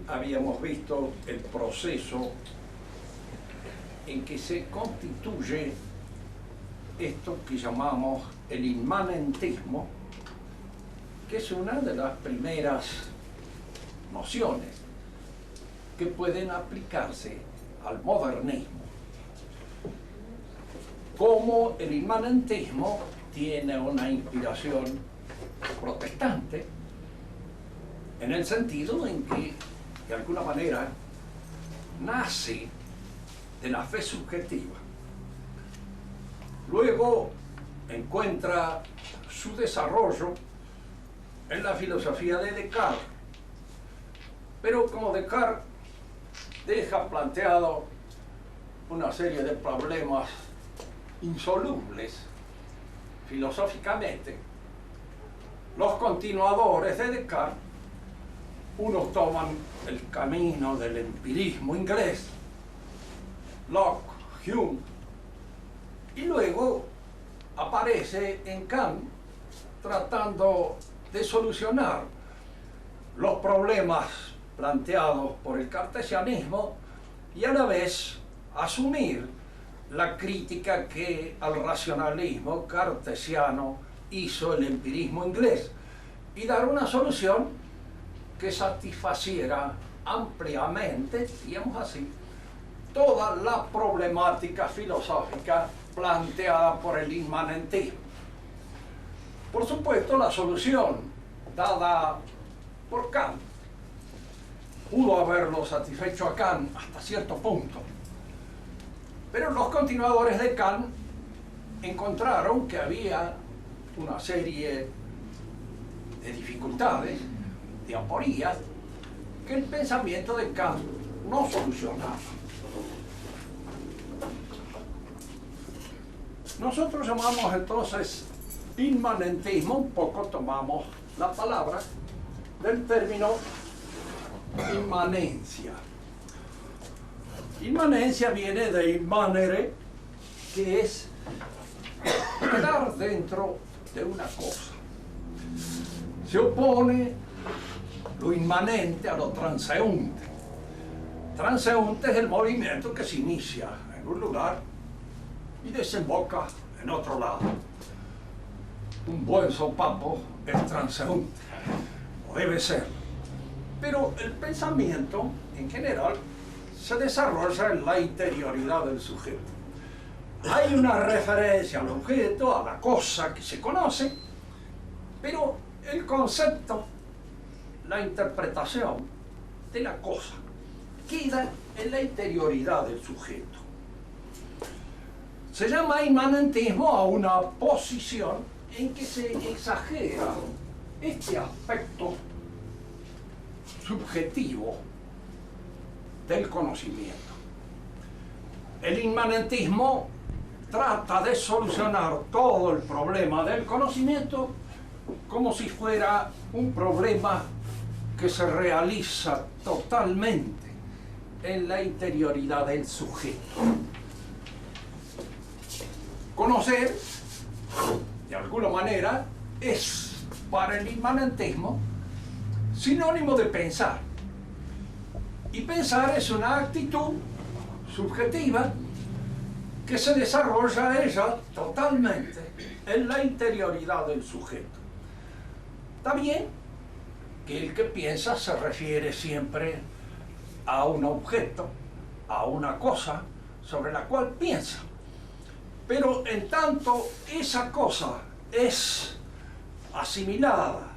habíamos visto el proceso en que se constituye esto que llamamos el inmanentismo, que es una de las primeras nociones que pueden aplicarse al modernismo. Como el inmanentismo tiene una inspiración protestante, en el sentido en que, de alguna manera, nace de la fe subjetiva. Luego encuentra su desarrollo en la filosofía de Descartes. Pero como Descartes deja planteado una serie de problemas insolubles filosóficamente, los continuadores de Descartes, unos toman el camino del empirismo inglés, Locke, Hume, y luego aparece en Kant tratando de solucionar los problemas planteados por el cartesianismo y a la vez asumir la crítica que al racionalismo cartesiano hizo el empirismo inglés y dar una solución que satisfaciera ampliamente, digamos así, toda la problemática filosófica planteada por el inmanentismo. Por supuesto, la solución dada por Kant pudo haberlo satisfecho a Kant hasta cierto punto, pero los continuadores de Kant encontraron que había una serie de dificultades, de aporías, que el pensamiento de Kant no solucionaba. Nosotros llamamos entonces inmanentismo, un poco tomamos la palabra del término inmanencia. Inmanencia viene de immanere, que es quedar dentro de una cosa. Se opone lo inmanente a lo transeúnte. Transeúnte es el movimiento que se inicia en un lugar y desemboca en otro lado. Un buen sopapo es transeúnte, o debe ser. Pero el pensamiento, en general, se desarrolla en la interioridad del sujeto. Hay una referencia al objeto, a la cosa que se conoce, pero el concepto, la interpretación de la cosa, queda en la interioridad del sujeto. Se llama inmanentismo a una posición en que se exagera este aspecto subjetivo del conocimiento. El inmanentismo trata de solucionar todo el problema del conocimiento como si fuera un problema que se realiza totalmente en la interioridad del sujeto. Conocer, de alguna manera, es para el inmanentismo sinónimo de pensar. Y pensar es una actitud subjetiva que se desarrolla ella totalmente en la interioridad del sujeto. Está bien que el que piensa se refiere siempre a un objeto, a una cosa sobre la cual piensa. Pero en tanto esa cosa es asimilada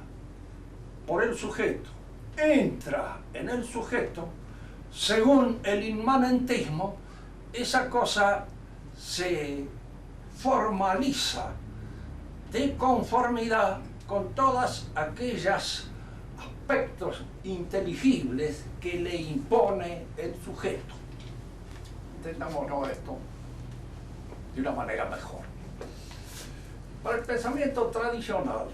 por el sujeto, entra en el sujeto, según el inmanentismo, esa cosa se formaliza de conformidad con todos aquellos aspectos inteligibles que le impone el sujeto. Entendámonos esto de una manera mejor. Para el pensamiento tradicional,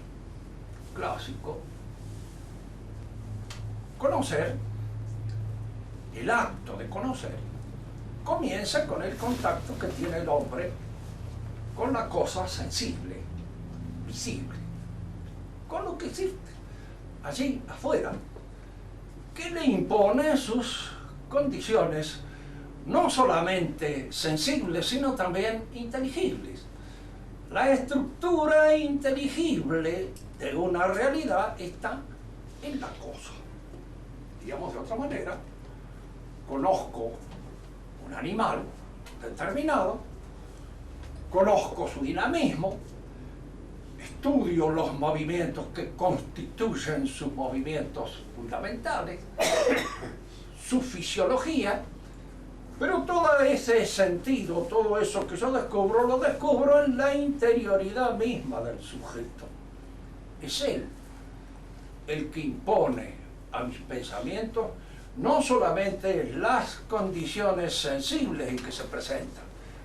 clásico, conocer, el acto de conocer, comienza con el contacto que tiene el hombre con la cosa sensible, visible, con lo que existe allí afuera. que le impone sus condiciones no solamente sensibles, sino también inteligibles. La estructura inteligible de una realidad está en la cosa. Digamos de otra manera, conozco un animal determinado, conozco su dinamismo, estudio los movimientos que constituyen sus movimientos fundamentales, su fisiología, pero todo ese sentido, todo eso que yo descubro, lo descubro en la interioridad misma del sujeto. Es él el que impone a mis pensamientos no solamente las condiciones sensibles en que se presentan,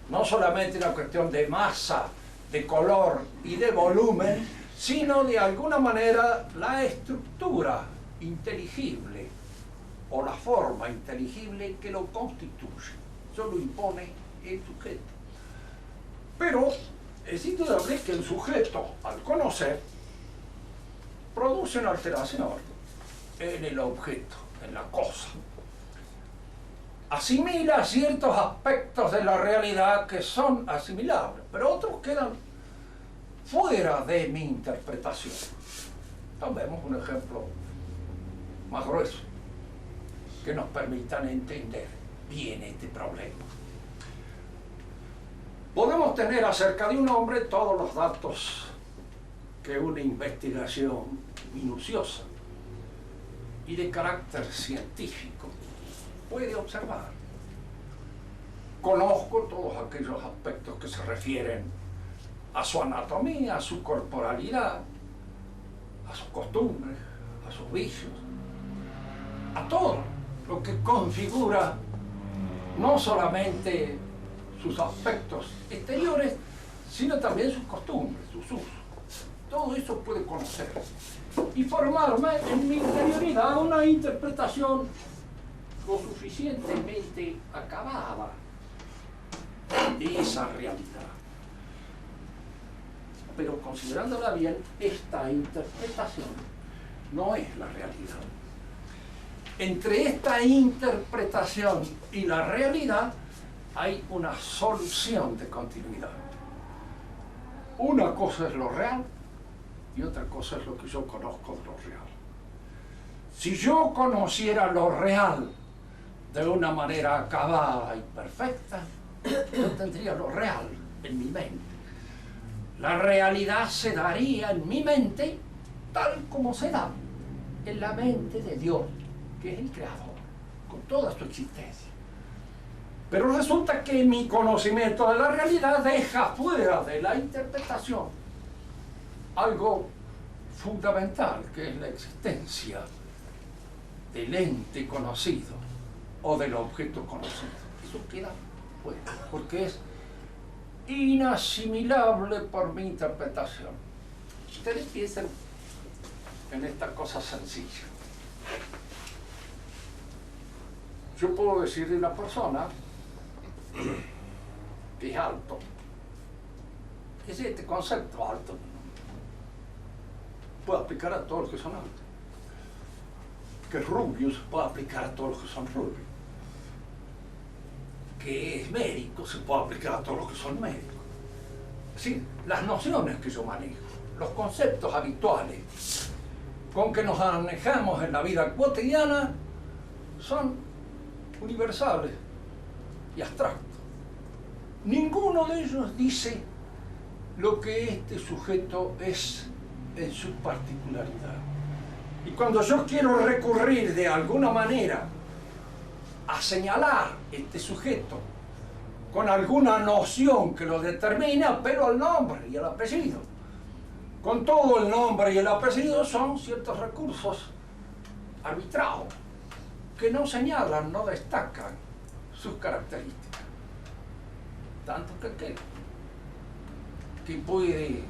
no solamente una cuestión de masa, de color y de volumen, sino de alguna manera la estructura inteligible o la forma inteligible que lo constituye. Eso lo impone el sujeto. Pero es indudable que el sujeto, al conocer, produce una alteración en el objeto, en la cosa. Asimila ciertos aspectos de la realidad que son asimilables, pero otros quedan fuera de mi interpretación. Tomemos un ejemplo más grueso que nos permitan entender bien este problema. Podemos tener acerca de un hombre todos los datos que una investigación minuciosa y de carácter científico puede observar. Conozco todos aquellos aspectos que se refieren a su anatomía, a su corporalidad, a sus costumbres, a sus vicios, a todo lo que configura no solamente sus aspectos exteriores, sino también sus costumbres, sus usos. Todo eso puede conocer y formarme en mi interioridad una interpretación lo suficientemente acabada de esa realidad. Pero considerándola bien, esta interpretación no es la realidad. Entre esta interpretación y la realidad hay una solución de continuidad. Una cosa es lo real y otra cosa es lo que yo conozco de lo real. Si yo conociera lo real de una manera acabada y perfecta, yo tendría lo real en mi mente. La realidad se daría en mi mente tal como se da en la mente de Dios, que es el Creador, con toda su existencia. Pero resulta que mi conocimiento de la realidad deja fuera de la interpretación algo fundamental, que es la existencia del ente conocido o del objeto conocido. Eso queda fuera, porque es inasimilable por mi interpretación. Ustedes piensen en esta cosa sencilla. Yo puedo decir de una persona que es alto. ¿Qué es este concepto alto? Puede aplicar a todos los que son altos. Que es rubio se puede aplicar a todos los que son rubios. Que es médico se puede aplicar a todos los que son médicos. Es decir, las nociones que yo manejo, los conceptos habituales con que nos manejamos en la vida cotidiana son universales y abstractos. Ninguno de ellos dice lo que este sujeto es en su particularidad. Y cuando yo quiero recurrir de alguna manera a señalar este sujeto con alguna noción que lo determina, pero al nombre y al apellido, con todo el nombre y el apellido, son ciertos recursos arbitrados que no señalan, no destacan sus características. Tanto que aquel que puede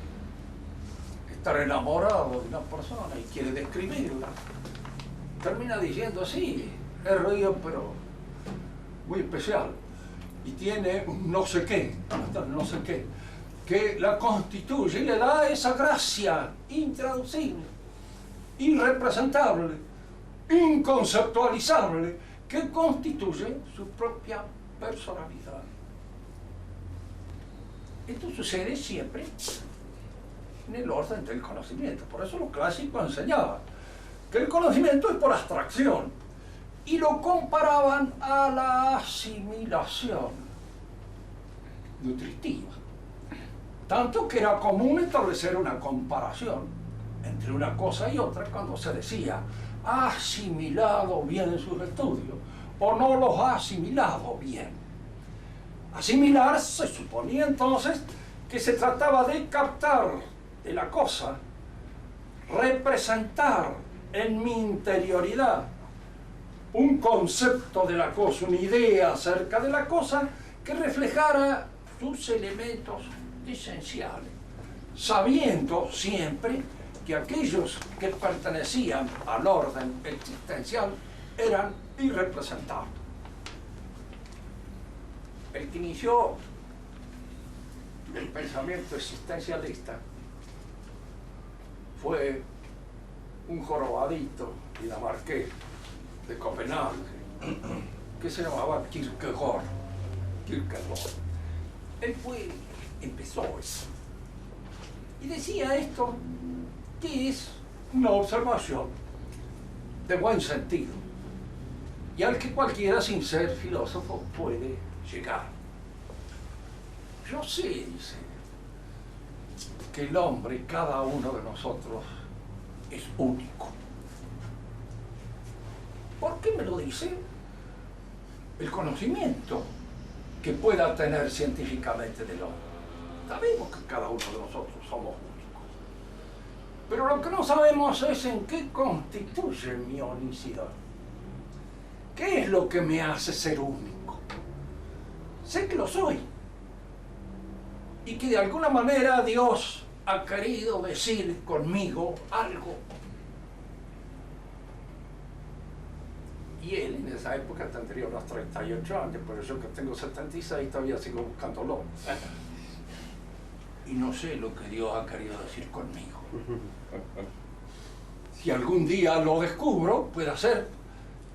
estar enamorado de una persona y quiere describirla, termina diciendo, sí, es rubio, pero muy especial, y tiene un no sé qué, que la constituye y le da esa gracia intraducible, irrepresentable, inconceptualizable que constituye su propia personalidad. Esto sucede siempre en el orden del conocimiento. Por eso los clásicos enseñaban que el conocimiento es por abstracción y lo comparaban a la asimilación nutritiva. Tanto que era común establecer una comparación entre una cosa y otra cuando se decía ¿ha asimilado bien sus estudios o no los ha asimilado bien? Asimilar se suponía entonces que se trataba de captar de la cosa, representar en mi interioridad un concepto de la cosa, una idea acerca de la cosa que reflejara sus elementos esenciales, sabiendo siempre que aquellos que pertenecían al orden existencial eran irrepresentables. El que inició el pensamiento existencialista fue un jorobadito dinamarqués de Copenhague que se llamaba Kierkegaard. Él empezó eso y decía esto, que es una observación de buen sentido y al que cualquiera sin ser filósofo puede llegar. Yo sé, dice, que el hombre, cada uno de nosotros, es único. ¿Por qué me lo dice? El conocimiento que pueda tener científicamente del hombre. Sabemos que cada uno de nosotros somos únicos. Pero lo que no sabemos es en qué constituye mi unicidad. ¿Qué es lo que me hace ser único? Sé que lo soy. Y que de alguna manera Dios ha querido decir conmigo algo. Y él en esa época tendría unos 38 años, pero yo que tengo 76 todavía sigo buscándolo. Y no sé lo que Dios ha querido decir conmigo. Si algún día lo descubro, puede ser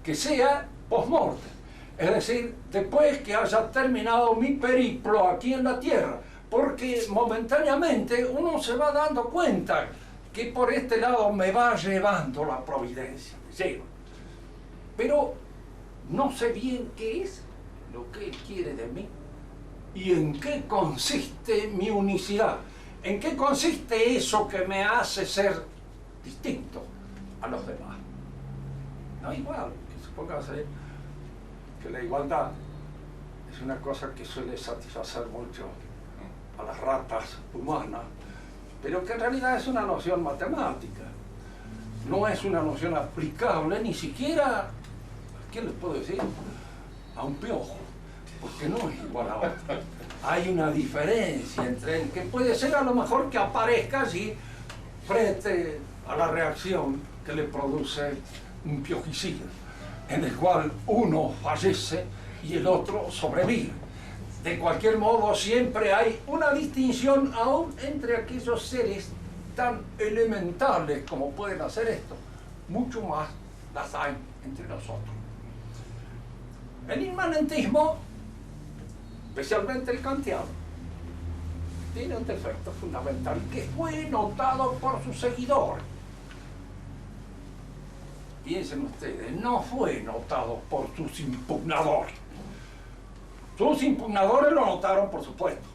que sea post-mortem. Es decir, después que haya terminado mi periplo aquí en la Tierra. Porque momentáneamente uno se va dando cuenta que por este lado me va llevando la providencia, me lleva. Pero no sé bien qué es lo que Él quiere de mí y en qué consiste mi unicidad, en qué consiste eso que me hace ser distinto a los demás. No igual, que supóngase que la igualdad es una cosa que suele satisfacer mucho a las ratas humanas, pero que en realidad es una noción matemática, no es una noción aplicable ni siquiera, ¿qué les puedo decir?, a un piojo, porque no es igual a otro. Hay una diferencia entre el que puede ser a lo mejor que aparezca allí frente a la reacción que le produce un piojicida, en el cual uno fallece y el otro sobrevive. De cualquier modo, siempre hay una distinción aún entre aquellos seres tan elementales como pueden hacer esto. Mucho más las hay entre nosotros. El inmanentismo, especialmente el kantiano, tiene un defecto fundamental que fue notado por sus seguidores. Piensen ustedes, no fue notado por sus impugnadores. Sus impugnadores lo notaron, por supuesto,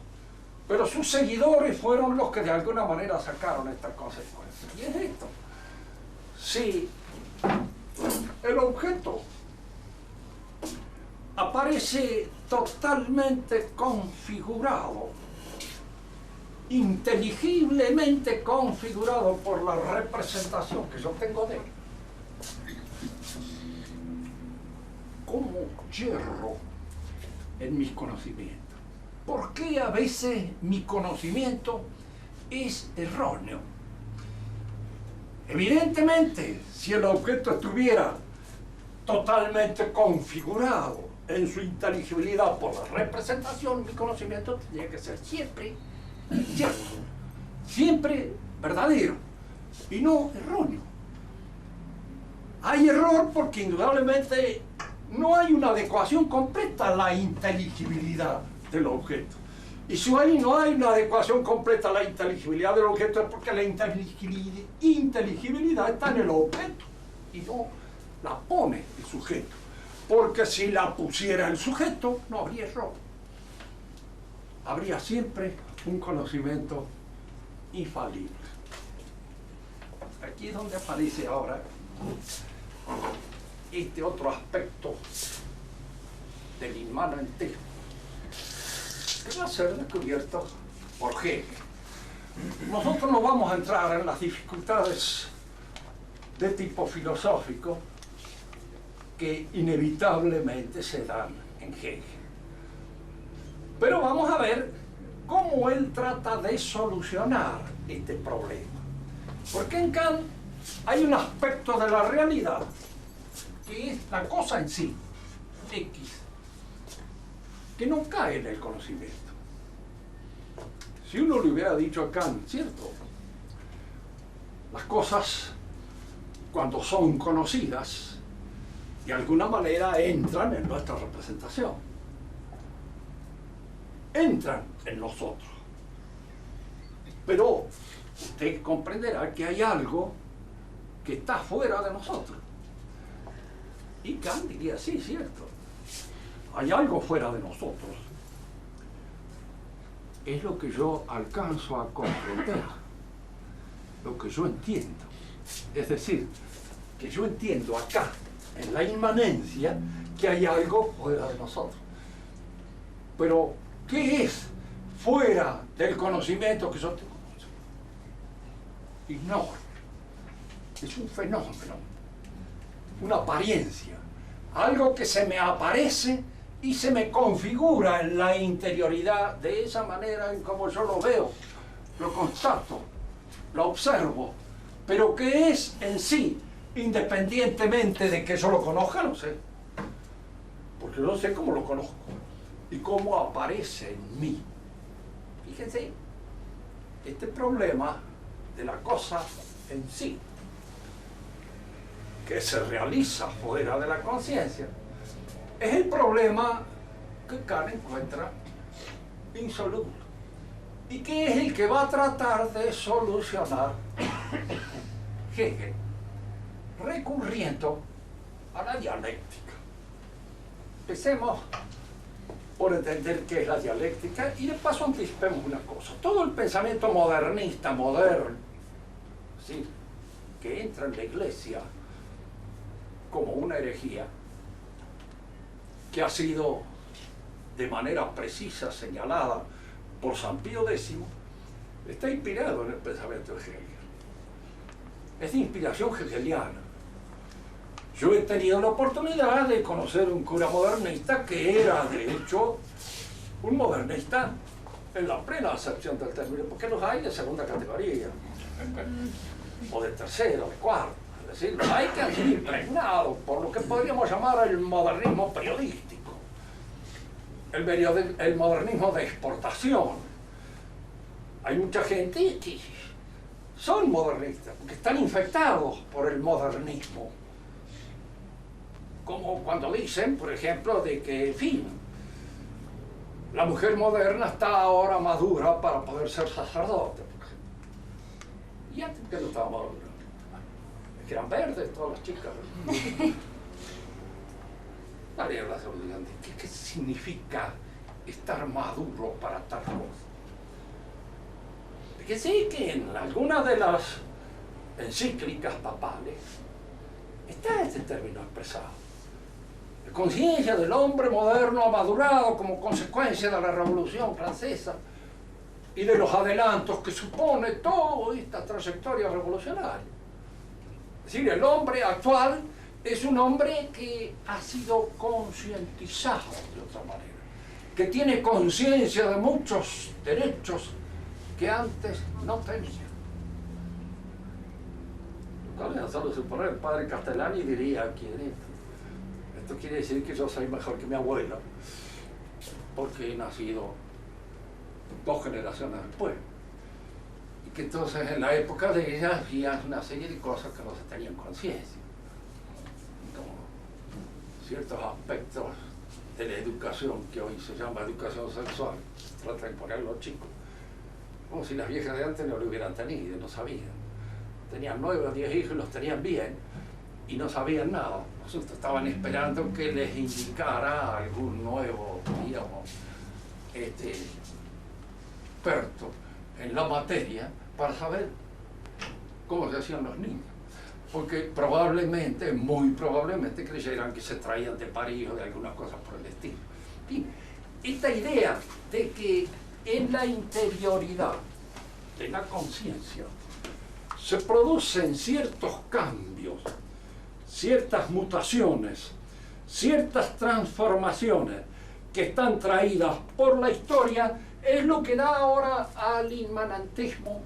pero sus seguidores fueron los que de alguna manera sacaron esta consecuencia. Y es esto: si el objeto aparece totalmente configurado, inteligiblemente configurado por la representación que yo tengo de él, ¿cómo yerro en mis conocimientos? ¿Por qué a veces mi conocimiento es erróneo? Evidentemente, si el objeto estuviera totalmente configurado en su inteligibilidad por la representación, mi conocimiento tendría que ser siempre cierto, siempre verdadero y no erróneo. Hay error porque indudablemente no hay una adecuación completa a la inteligibilidad del objeto. Y si no hay una adecuación completa a la inteligibilidad del objeto es porque la inteligibilidad está en el objeto y no la pone el sujeto. Porque si la pusiera el sujeto, no habría error. Habría siempre un conocimiento infalible. Aquí es donde aparece ahora este otro aspecto del inmanente que va a ser descubierto por Hegel. Nosotros no vamos a entrar en las dificultades de tipo filosófico que inevitablemente se dan en Hegel. Pero vamos a ver cómo él trata de solucionar este problema. Porque en Kant hay un aspecto de la realidad que es la cosa en sí, X, que no cae en el conocimiento. Si uno le hubiera dicho a Kant, ¿cierto? Las cosas, cuando son conocidas, de alguna manera entran en nuestra representación. Entran en nosotros. Pero usted comprenderá que hay algo que está fuera de nosotros. Y Kant diría, sí, cierto. Hay algo fuera de nosotros. Es lo que yo alcanzo a comprender, lo que yo entiendo. Es decir, que yo entiendo acá, en la inmanencia, que hay algo fuera de nosotros. Pero, ¿qué es fuera del conocimiento que yo tengo? Ignoro. Es un fenómeno, una apariencia, algo que se me aparece y se me configura en la interioridad de esa manera en como yo lo veo, lo constato, lo observo, pero que es en sí, independientemente de que yo lo conozca, no sé, porque yo no sé cómo lo conozco y cómo aparece en mí. Fíjense, este problema de la cosa en sí, que se realiza fuera de la conciencia, es el problema que Kant encuentra insoluble y que es el que va a tratar de solucionar Hegel, recurriendo a la dialéctica. Empecemos por entender qué es la dialéctica y de paso anticipemos una cosa. Todo el pensamiento modernista, moderno, ¿sí?, que entra en la Iglesia como una herejía, que ha sido de manera precisa señalada por San Pío X, está inspirado en el pensamiento de Hegel. Es de inspiración hegeliana. Yo he tenido la oportunidad de conocer un cura modernista que era, de hecho, un modernista en la plena acepción del término, porque los hay de segunda categoría, o de tercera, o de cuarta. Es decir, hay que han sido impregnados por lo que podríamos llamar el modernismo periodístico, el modernismo de exportación. Hay mucha gente que son modernistas, porque están infectados por el modernismo. Como cuando dicen, por ejemplo, de que, en fin, la mujer moderna está ahora madura para poder ser sacerdote. Y antes que no estaba madura. Que eran verdes todas las chicas. ¿Qué significa estar maduro para tal cosa? Que sí, que en algunas de las encíclicas papales está este término expresado. La conciencia del hombre moderno ha madurado como consecuencia de la Revolución Francesa y de los adelantos que supone toda esta trayectoria revolucionaria. Es decir, el hombre actual es un hombre que ha sido concientizado de otra manera, que tiene conciencia de muchos derechos que antes no tenía. No es solo suponer, el padre Castellani diría, ¿quién es? Esto quiere decir que yo soy mejor que mi abuela, porque he nacido 2 generaciones después. Y que entonces en la época de ella había una serie de cosas que no se tenían conciencia. ciertos aspectos de la educación que hoy se llama educación sexual, trata de poner a los chicos, como si las viejas de antes no lo hubieran tenido, no sabían. Tenían 9 o 10 hijos y los tenían bien y no sabían nada. Nosotros estaban esperando que les indicara algún nuevo, digamos, experto en la materia para saber cómo se hacían los niños. Porque probablemente, muy probablemente, creyeran que se traían de París o de algunas cosas por el estilo. En fin, esta idea de que en la interioridad de la conciencia se producen ciertos cambios, ciertas mutaciones, ciertas transformaciones que están traídas por la historia, es lo que da ahora al inmanentismo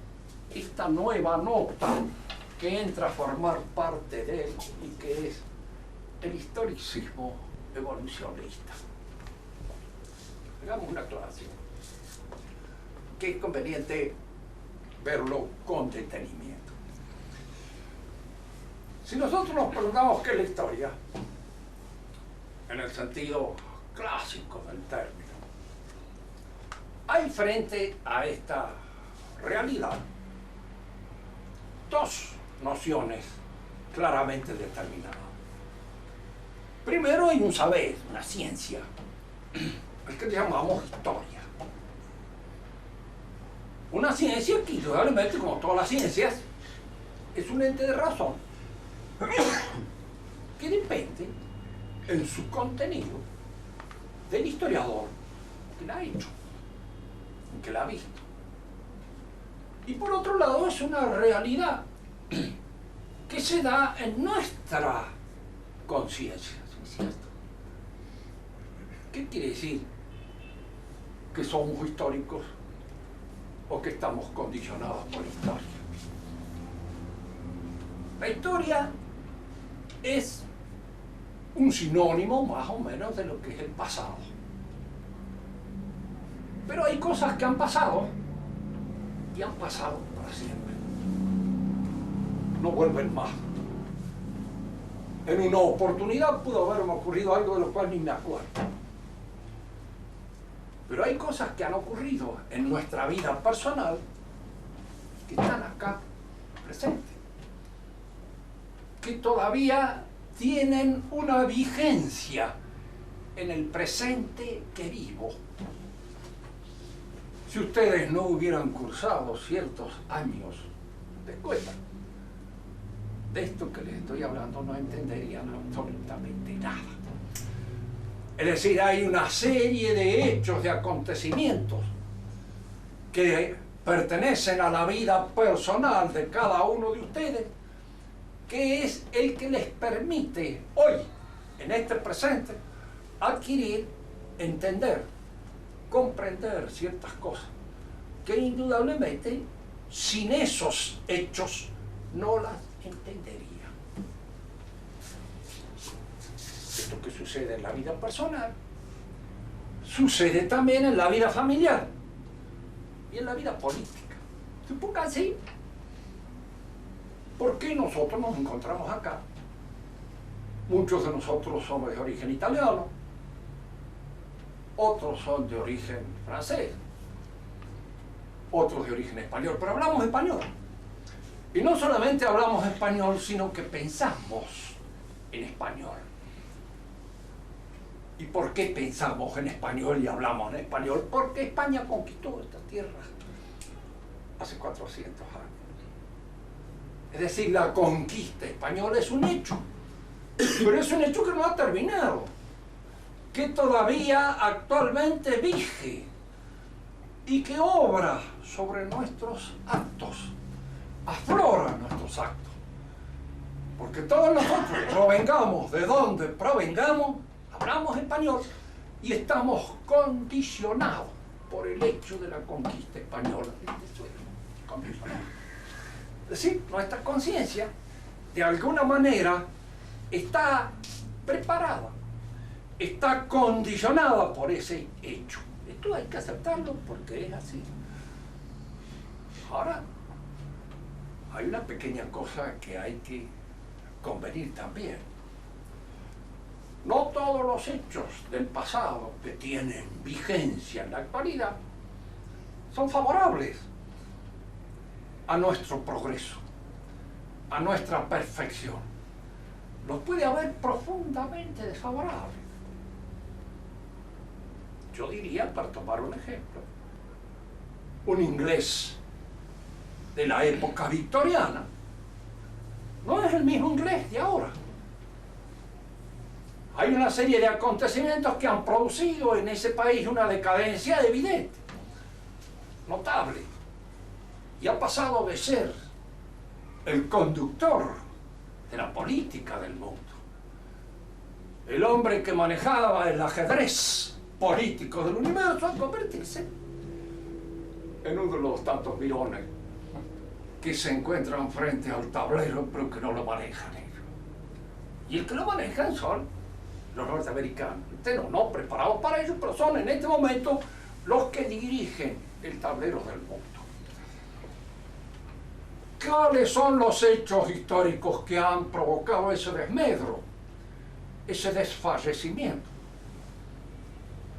esta nueva nota que entra a formar parte de él y que es el historicismo evolucionista. Hagamos una aclaración, que es conveniente verlo con detenimiento. Si nosotros nos preguntamos qué es la historia, en el sentido clásico del término, hay frente a esta realidad dos nociones claramente determinadas. Primero hay un saber, una ciencia, el que llamamos historia. Una ciencia que indudablemente, como todas las ciencias, es un ente de razón que depende en su contenido del historiador que la ha hecho, que la ha visto. Y por otro lado es una realidad que se da en nuestra conciencia, ¿sí es cierto? ¿Qué quiere decir que somos históricos o que estamos condicionados por la historia? La historia es un sinónimo más o menos de lo que es el pasado. Pero hay cosas que han pasado y han pasado para siempre. No vuelven más. En una oportunidad pudo haberme ocurrido algo de lo cual ni me acuerdo. Pero hay cosas que han ocurrido en nuestra vida personal que están acá presentes, que todavía tienen una vigencia en el presente que vivo. Si ustedes no hubieran cursado ciertos años de escuela, de esto que les estoy hablando no entenderían absolutamente nada. Es decir, hay una serie de hechos, de acontecimientos que pertenecen a la vida personal de cada uno de ustedes, que es el que les permite hoy, en este presente, adquirir, entender, comprender ciertas cosas que indudablemente sin esos hechos no las entendería. Esto que sucede en la vida personal sucede también en la vida familiar y en la vida política. Supónganse, ¿por qué nosotros nos encontramos acá? Muchos de nosotros somos de origen italiano, otros son de origen francés, otros de origen español, pero hablamos español. Y no solamente hablamos español, sino que pensamos en español. ¿Y por qué pensamos en español y hablamos en español? Porque España conquistó esta tierra hace 400 años. Es decir, la conquista española es un hecho, pero es un hecho que no ha terminado, que todavía actualmente vige y que obra sobre nuestros actos, aflora nuestros actos. Porque todos nosotros, provengamos de donde provengamos, hablamos español y estamos condicionados por el hecho de la conquista española de este suelo. Condicionados. Es decir, nuestra conciencia, de alguna manera, está preparada, está condicionada por ese hecho. Esto hay que aceptarlo porque es así. Ahora, hay una pequeña cosa que hay que convenir también. no todos los hechos del pasado que tienen vigencia en la actualidad son favorables a nuestro progreso, a nuestra perfección. Los puede haber profundamente desfavorables. Yo diría, para tomar un ejemplo, un inglés de la época victoriana no es el mismo inglés de ahora. Hay una serie de acontecimientos que han producido en ese país una decadencia evidente, notable, y ha pasado de ser el conductor de la política del mundo, el hombre que manejaba el ajedrez político del universo, a convertirse en uno de los tantos mirones que se encuentran frente al tablero pero que no lo manejan ellos. Y el que lo manejan son los norteamericanos, no preparados para ello, pero son en este momento los que dirigen el tablero del mundo. ¿Cuáles son los hechos históricos que han provocado ese desmedro, ese desfallecimiento?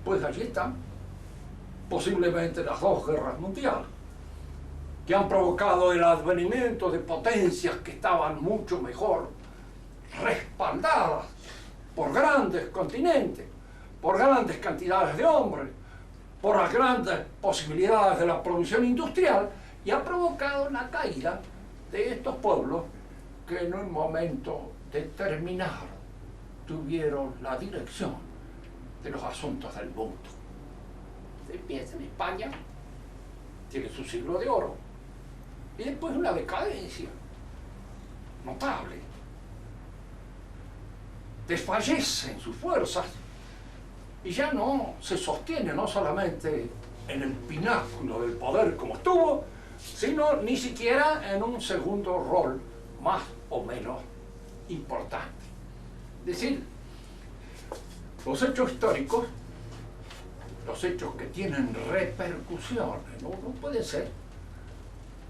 Pues allí están posiblemente las dos guerras mundiales, que han provocado el advenimiento de potencias que estaban mucho mejor respaldadas por grandes continentes, por grandes cantidades de hombres, por las grandes posibilidades de la producción industrial, y ha provocado la caída de estos pueblos que en un momento determinado tuvieron la dirección de los asuntos del mundo. Empieza en España, tiene su siglo de oro, y después una decadencia notable. Desfallecen sus fuerzas y ya no se sostiene no solamente en el pináculo del poder como estuvo, sino ni siquiera en un segundo rol más o menos importante. Es decir, los hechos históricos, los hechos que tienen repercusiones, no pueden ser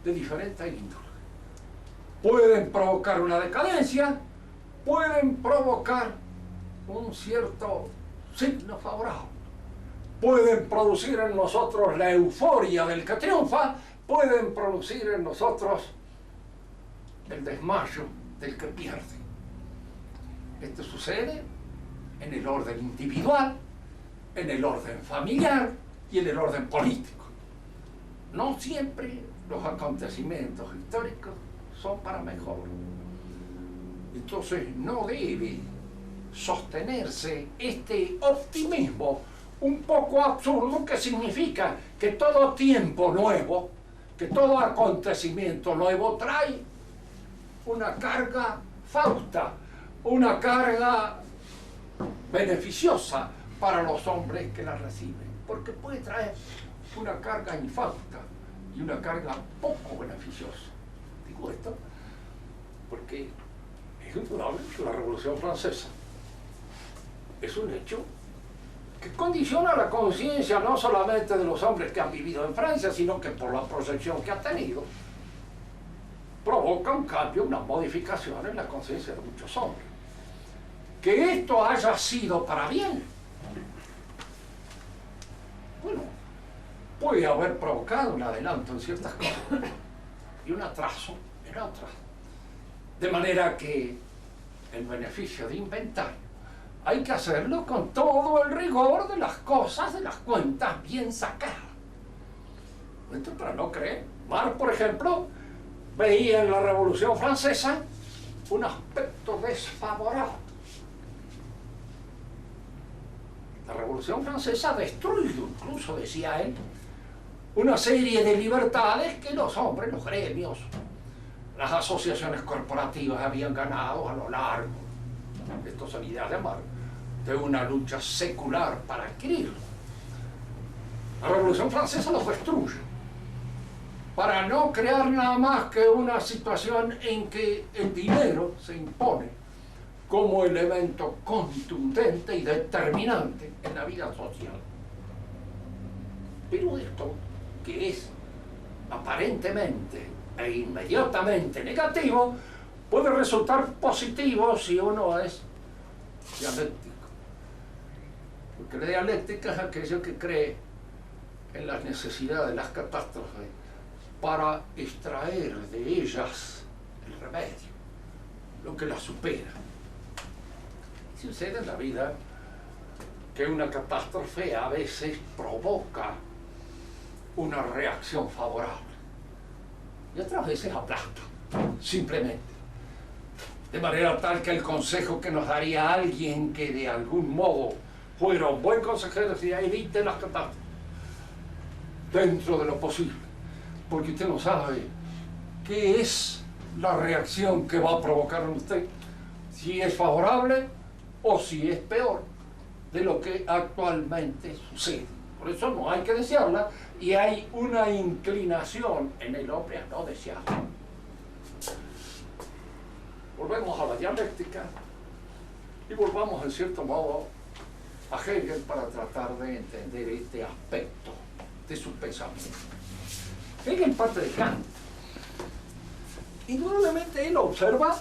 de diferente índole. Pueden provocar una decadencia, pueden provocar un cierto signo favorable, pueden producir en nosotros la euforia del que triunfa, pueden producir en nosotros el desmayo del que pierde. Esto sucede en el orden individual, en el orden familiar y en el orden político. No siempre los acontecimientos históricos son para mejor. Entonces no debe sostenerse este optimismo un poco absurdo que significa que todo tiempo nuevo, que todo acontecimiento nuevo trae una carga fausta, una carga beneficiosa para los hombres que la reciben, porque puede traer una carga infausta y una carga poco beneficiosa. Digo esto porque es indudable que la Revolución Francesa es un hecho que condiciona la conciencia no solamente de los hombres que han vivido en Francia, sino que por la proyección que ha tenido, provoca un cambio, una modificación en la conciencia de muchos hombres. Que esto haya sido para bien, bueno, puede haber provocado un adelanto en ciertas cosas y un atraso en otras. De manera que el beneficio de inventar hay que hacerlo con todo el rigor de las cosas, de las cuentas bien sacadas. Esto para no creer. Marx, por ejemplo, veía en la Revolución Francesa un aspecto desfavorable. La Revolución Francesa ha destruido, incluso decía él, una serie de libertades que los hombres, los gremios, las asociaciones corporativas habían ganado a lo largo, estas son ideas de Marx, de una lucha secular para adquirirlo. La Revolución Francesa los destruye, para no crear nada más que una situación en que el dinero se impone como elemento contundente y determinante en la vida social. Pero esto, que es aparentemente e inmediatamente negativo, puede resultar positivo si uno es dialéctico, Porque la dialéctica es aquello que cree en la necesidad de las catástrofes para extraer de ellas el remedio, lo que las supera. Sucede en la vida que una catástrofe a veces provoca una reacción favorable y otras veces aplasta, simplemente. De manera tal que el consejo que nos daría alguien que de algún modo fuera un buen consejero sería: evite las catástrofes dentro de lo posible, porque usted no sabe qué es la reacción que va a provocar en usted, si es favorable o si es peor de lo que actualmente sucede. Por eso no hay que desearla, y hay una inclinación en el hombre a no desearla. Volvemos a la dialéctica y volvamos en cierto modo a Hegel para tratar de entender este aspecto de su pensamiento. Hegel parte de Kant. Indudablemente él observa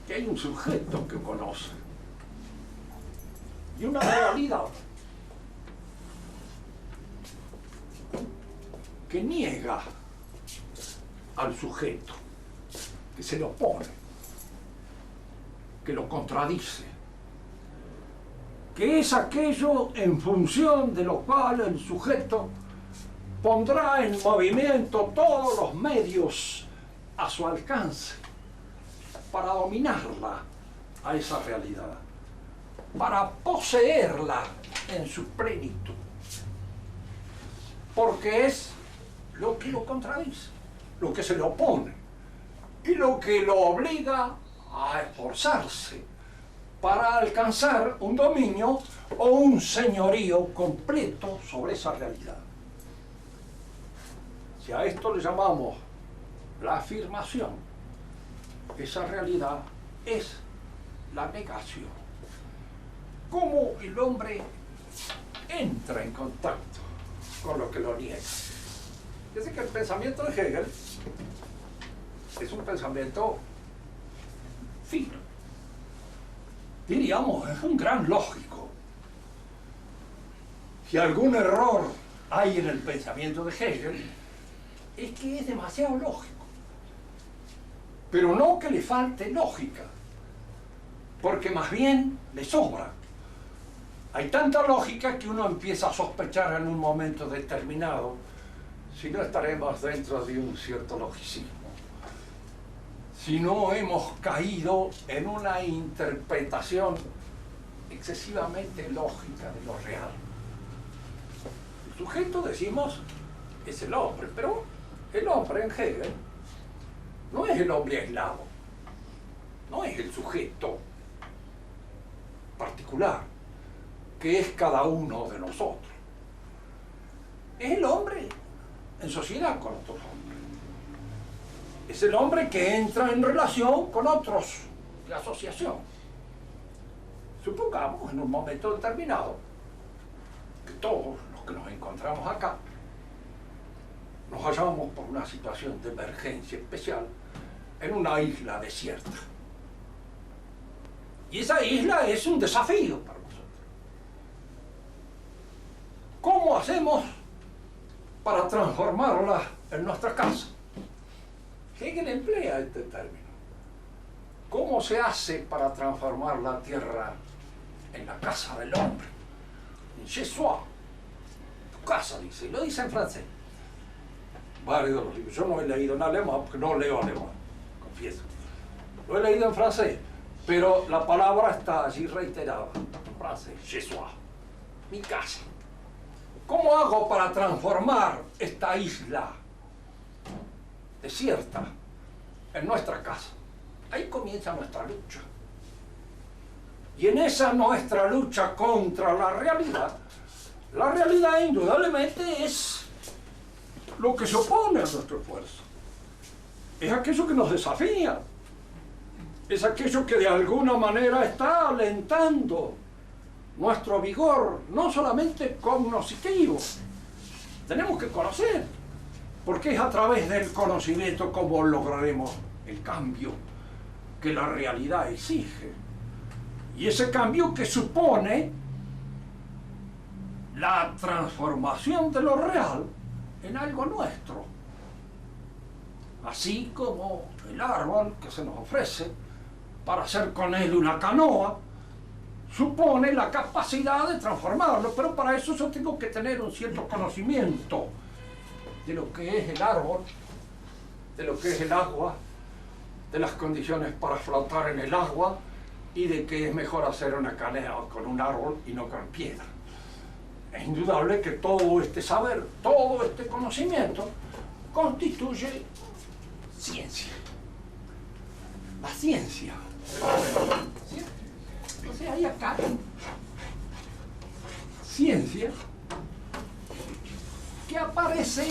que hay un sujeto que conoce y una realidad que niega al sujeto, que se le opone, que lo contradice, que es aquello en función de lo cual el sujeto pondrá en movimiento todos los medios a su alcance para dominarla, a esa realidad, para poseerla en su plenitud, porque es lo que lo contradice, lo que se le opone y lo que lo obliga a esforzarse para alcanzar un dominio o un señorío completo sobre esa realidad. Si a esto le llamamos la afirmación, esa realidad es la negación. ¿Cómo el hombre entra en contacto con lo que lo niega? Fíjense que el pensamiento de Hegel es un pensamiento fino. Diríamos, es un gran lógico. Si algún error hay en el pensamiento de Hegel, es que es demasiado lógico. Pero no que le falte lógica, porque más bien le sobra. Hay tanta lógica que uno empieza a sospechar en un momento determinado si no estaremos dentro de un cierto logicismo, si no hemos caído en una interpretación excesivamente lógica de lo real. El sujeto, decimos, es el hombre, pero el hombre en Hegel no es el hombre aislado, no es el sujeto particular, que es cada uno de nosotros. Es el hombre en sociedad con otros hombres. Es el hombre que entra en relación con otros de asociación. Supongamos en un momento determinado que todos los que nos encontramos acá nos hallamos por una situación de emergencia especial en una isla desierta. Y esa isla es un desafío para nosotros. ¿Cómo hacemos para transformarla en nuestra casa? Hegel emplea este término. ¿Cómo se hace para transformar la tierra en la casa del hombre? En chez soi. Tu casa, dice, y lo dice en francés. Varios de los libros. Yo no he leído en alemán porque no leo alemán, confieso. Lo he leído en francés, pero la palabra está allí reiterada en francés, chez soi, mi casa. ¿Cómo hago para transformar esta isla desierta en nuestra casa? Ahí comienza nuestra lucha. Y en esa nuestra lucha contra la realidad indudablemente es lo que se opone a nuestro esfuerzo. Es aquello que nos desafía. Es aquello que de alguna manera está alentando nuestro vigor, no solamente cognoscitivo. Tenemos que conocer, porque es a través del conocimiento como lograremos el cambio que la realidad exige. Y ese cambio que supone la transformación de lo real en algo nuestro. Así como el árbol que se nos ofrece para hacer con él una canoa supone la capacidad de transformarlo, pero para eso yo tengo que tener un cierto conocimiento de lo que es el árbol, de lo que es el agua, de las condiciones para flotar en el agua y de que es mejor hacer una canoa con un árbol y no con piedra. Es indudable que todo este saber, todo este conocimiento constituye ciencia. La ciencia. ¿Sí? Entonces hay acá ciencia que aparece,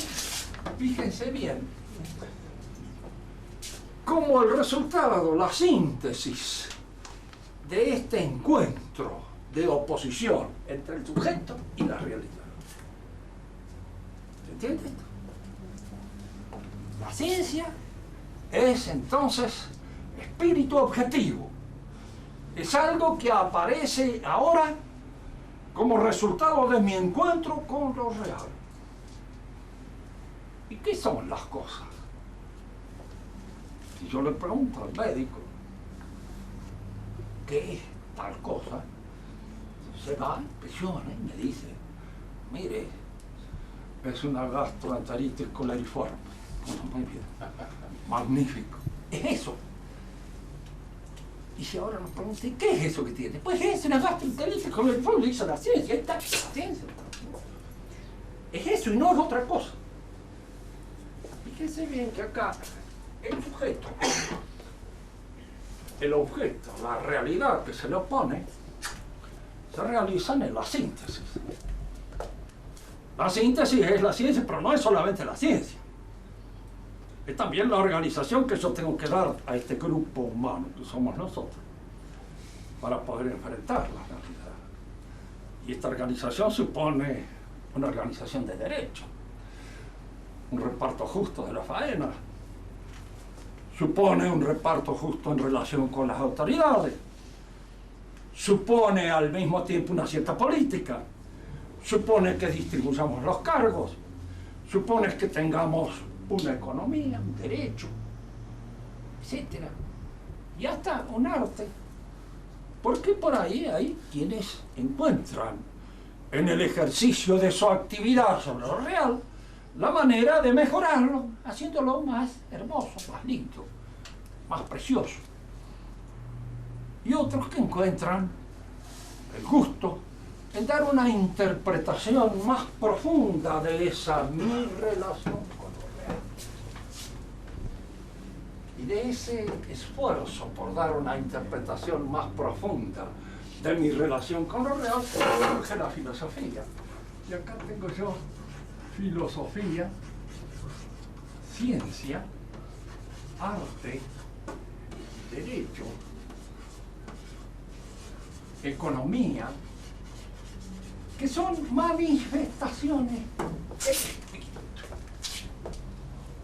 fíjense bien, como el resultado, la síntesis de este encuentro de oposición entre el sujeto y la realidad. ¿Se entiende esto? La ciencia es entonces espíritu objetivo. Es algo que aparece ahora como resultado de mi encuentro con lo real. ¿Y qué son las cosas? Si yo le pregunto al médico qué es tal cosa, se va, inspecciona y me dice, mire, es una gastroenteritis coleriforme. Muy bien, magnífico. Es eso. Y si ahora nos preguntan, ¿qué es eso que tiene? Pues es una gastroenteritis coleriforme, lo hizo la ciencia, ahí está, la ciencia. Es eso y no es otra cosa. Fíjense bien que acá el sujeto, el objeto, la realidad que se le opone, se realizan en la síntesis. La síntesis es la ciencia, pero no es solamente la ciencia. Es también la organización que yo tengo que dar a este grupo humano que somos nosotros para poder enfrentar la realidad. Y esta organización supone una organización de derecho, un reparto justo de la faena, supone un reparto justo en relación con las autoridades, supone al mismo tiempo una cierta política, supone que distribuyamos los cargos, supone que tengamos una economía, un derecho, etc. Y hasta un arte. Porque por ahí hay quienes encuentran en el ejercicio de su actividad sobre lo real la manera de mejorarlo, haciéndolo más hermoso, más lindo, más precioso. Y otros que encuentran el gusto en dar una interpretación más profunda de esa mi relación con lo real. Y de ese esfuerzo por dar una interpretación más profunda de mi relación con lo real, surge la filosofía. Y acá tengo yo filosofía, ciencia, arte, derecho, economía, que son manifestaciones del espíritu.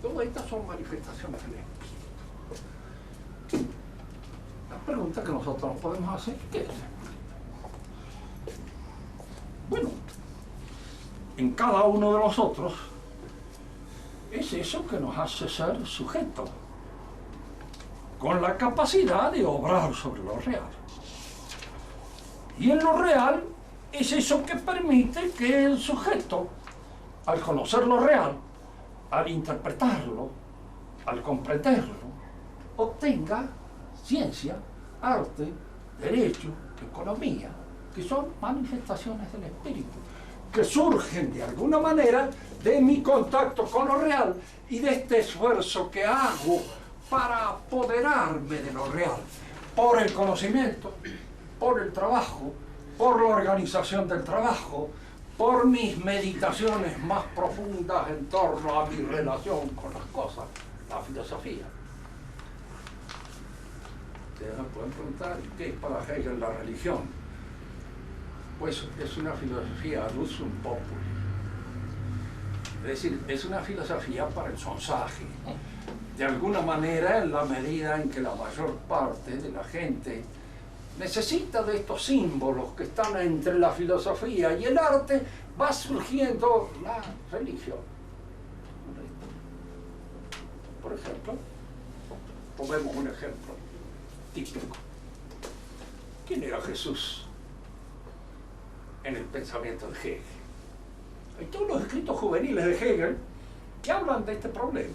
Todas estas son manifestaciones del espíritu. La pregunta que nosotros nos podemos hacer, ¿qué es? Bueno, en cada uno de nosotros es eso que nos hace ser sujetos, con la capacidad de obrar sobre lo real. Y en lo real es eso que permite que el sujeto, al conocer lo real, al interpretarlo, al comprenderlo, obtenga ciencia, arte, derecho, economía, que son manifestaciones del espíritu, que surgen de alguna manera de mi contacto con lo real y de este esfuerzo que hago para apoderarme de lo real, por el conocimiento, por el trabajo, por la organización del trabajo, por mis meditaciones más profundas en torno a mi relación con las cosas, la filosofía. Ustedes me pueden preguntar, ¿qué es para Hegel la religión? Pues es una filosofía rusum populi. Es decir, es una filosofía para el sonsaje. De alguna manera, en la medida en que la mayor parte de la gente necesita de estos símbolos que están entre la filosofía y el arte va surgiendo la religión. Por ejemplo, tomemos un ejemplo típico. ¿Quién era Jesús en el pensamiento de Hegel? Hay todos los escritos juveniles de Hegel que hablan de este problema.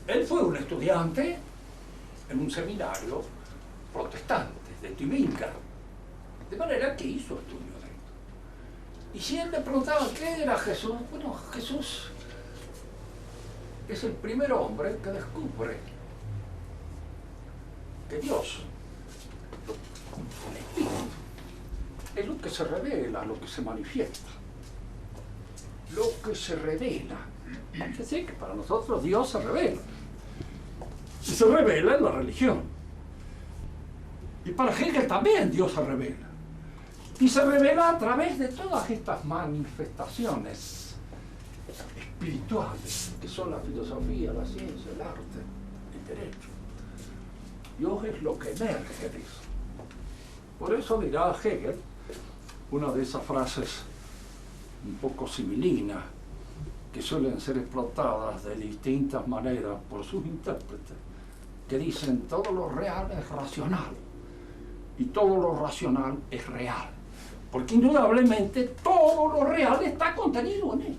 Él fue un estudiante en un seminario protestante de Tübingen, de manera que hizo estudio de esto. Y si él le preguntaba qué era Jesús, bueno, Jesús es el primer hombre que descubre que Dios, el Espíritu, es lo que se revela, lo que se manifiesta, lo que se revela. Es decir, que para nosotros Dios se revela. Y se revela en la religión. Y para Hegel también Dios se revela. Y se revela a través de todas estas manifestaciones espirituales, que son la filosofía, la ciencia, el arte, el derecho. Dios es lo que emerge de eso. Por eso dirá Hegel una de esas frases un poco similinas que suelen ser explotadas de distintas maneras por sus intérpretes, que dicen todo lo real es racional y todo lo racional es real, porque indudablemente todo lo real está contenido en él,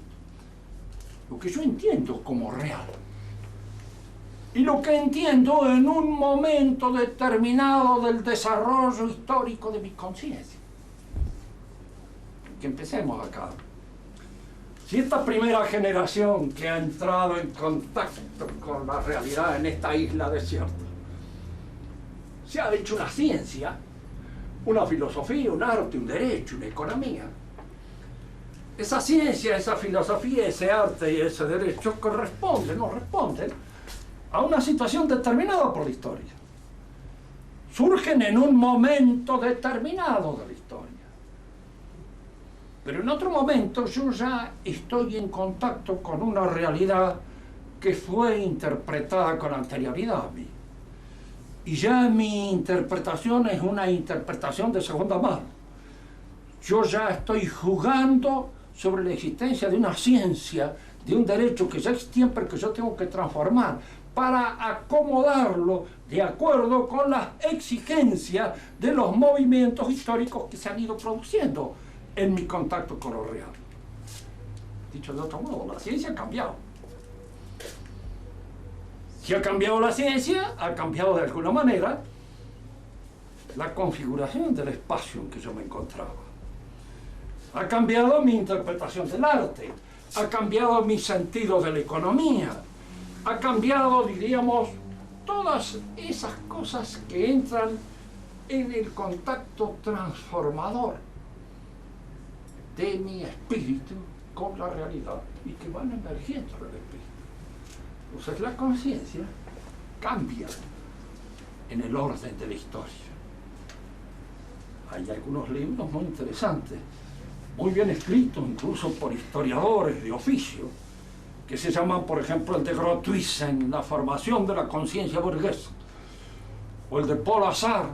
lo que yo entiendo como real y lo que entiendo en un momento determinado del desarrollo histórico de mi conciencia. Que empecemos acá. Si esta primera generación que ha entrado en contacto con la realidad en esta isla desierta se ha hecho una ciencia, una filosofía, un arte, un derecho, una economía, esa ciencia, esa filosofía, ese arte y ese derecho corresponden o responden a una situación determinada por la historia. Surgen en un momento determinado de la historia. Pero en otro momento yo ya estoy en contacto con una realidad que fue interpretada con anterioridad a mí. Y ya mi interpretación es una interpretación de segunda mano. Yo ya estoy jugando sobre la existencia de una ciencia, de un derecho que ya existía, pero que yo tengo que transformar para acomodarlo de acuerdo con las exigencias de los movimientos históricos que se han ido produciendo en mi contacto con lo real. Dicho de otro modo, la ciencia ha cambiado. Si ha cambiado la ciencia, ha cambiado de alguna manera la configuración del espacio en que yo me encontraba. Ha cambiado mi interpretación del arte, ha cambiado mi sentido de la economía, ha cambiado, diríamos, todas esas cosas que entran en el contacto transformador de mi espíritu con la realidad y que van emergiendo del espíritu. Entonces la conciencia cambia en el orden de la historia. Hay algunos libros muy interesantes, muy bien escritos incluso por historiadores de oficio, que se llaman, por ejemplo, el de Groothuizen, la formación de la conciencia burguesa, o el de Paul Azar,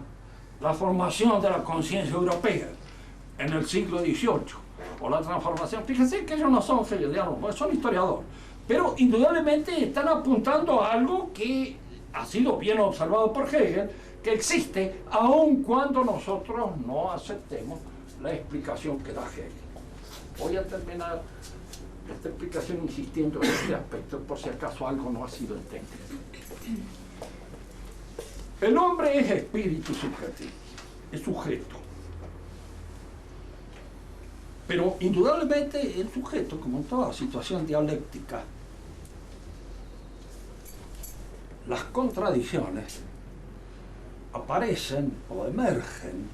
la formación de la conciencia europea en el siglo XVIII, o la transformación. Fíjense que ellos no son hegelianos, son historiadores, pero indudablemente están apuntando a algo que ha sido bien observado por Hegel, que existe aun cuando nosotros no aceptemos la explicación que da Hegel. Voy a terminar esta explicación insistiendo en este aspecto por si acaso algo no ha sido entendido. El hombre es espíritu subjetivo, es sujeto. Pero indudablemente el sujeto, como en toda situación dialéctica, las contradicciones aparecen o emergen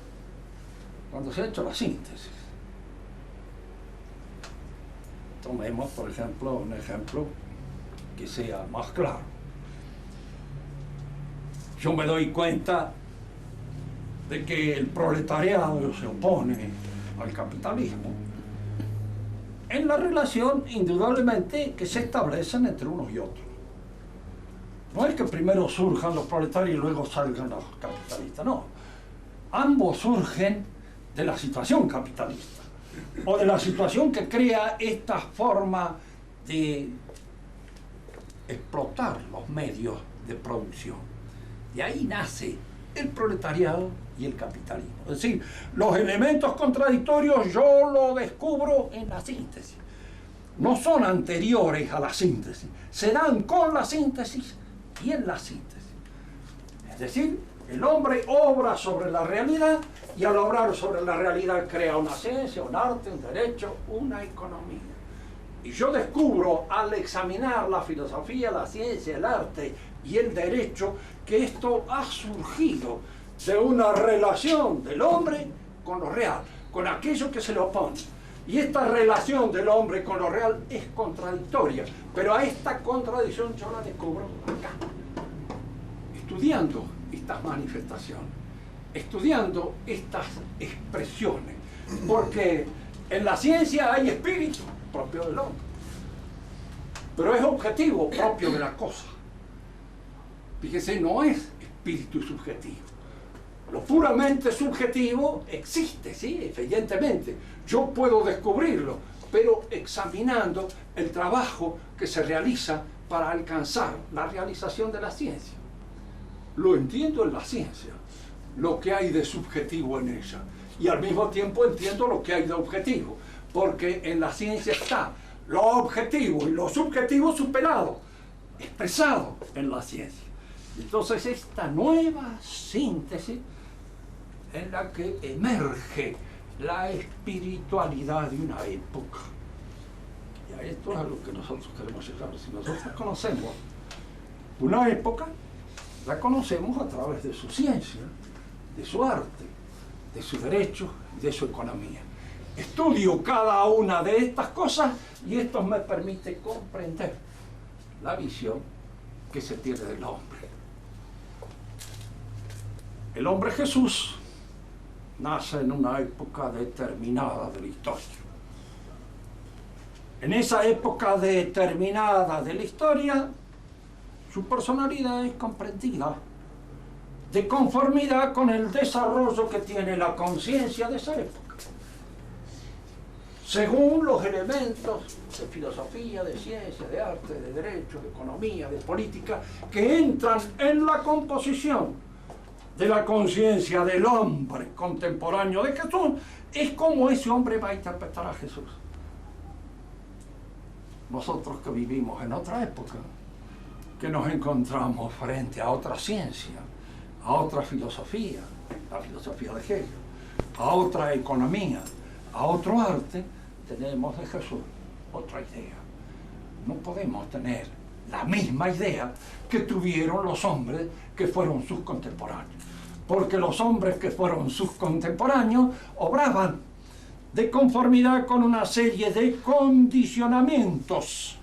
cuando se ha hecho la síntesis. Tomemos, por ejemplo, un ejemplo que sea más claro. Yo me doy cuenta de que el proletariado se opone al capitalismo en la relación, indudablemente, que se establecen entre unos y otros. No es que primero surjan los proletarios y luego salgan los capitalistas, no. Ambos surgen de la situación capitalista. o de la situación que crea esta forma de explotar los medios de producción. De ahí nace el proletariado y el capitalismo. Es decir, los elementos contradictorios yo los descubro en la síntesis. No son anteriores a la síntesis, se dan con la síntesis y en la síntesis. Es decir, el hombre obra sobre la realidad y al obrar sobre la realidad crea una ciencia, un arte, un derecho, una economía. Y yo descubro al examinar la filosofía, la ciencia, el arte y el derecho que esto ha surgido de una relación del hombre con lo real, con aquello que se le opone. Y esta relación del hombre con lo real es contradictoria, pero a esta contradicción yo la descubro acá, estudiando estas manifestaciones, estudiando estas expresiones, porque en la ciencia hay espíritu propio del hombre, pero es objetivo propio de la cosa. Fíjese, no es espíritu subjetivo. Lo puramente subjetivo existe, sí, evidentemente. Yo puedo descubrirlo, pero examinando el trabajo que se realiza para alcanzar la realización de la ciencia. Lo entiendo en la ciencia, lo que hay de subjetivo en ella, y al mismo tiempo entiendo lo que hay de objetivo, porque en la ciencia está lo objetivo y lo subjetivo superado, expresado en la ciencia. Entonces esta nueva síntesis en la que emerge la espiritualidad de una época. Y a esto es a lo que nosotros queremos llegar. Si nosotros conocemos una época, la conocemos a través de su ciencia, de su arte, de su derecho y de su economía. Estudio cada una de estas cosas y esto me permite comprender la visión que se tiene del hombre. El hombre Jesús nace en una época determinada de la historia. En esa época determinada de la historia, su personalidad es comprendida de conformidad con el desarrollo que tiene la conciencia de esa época, según los elementos de filosofía, de ciencia, de arte, de derecho, de economía, de política, que entran en la composición de la conciencia del hombre contemporáneo de Jesús. Es como ese hombre va a interpretar a Jesús. Nosotros que vivimos en otra época, que nos encontramos frente a otra ciencia, a otra filosofía, la filosofía de Hegel, a otra economía, a otro arte, tenemos de Jesús otra idea. No podemos tener la misma idea que tuvieron los hombres que fueron sus contemporáneos, porque los hombres que fueron sus contemporáneos obraban de conformidad con una serie de condicionamientos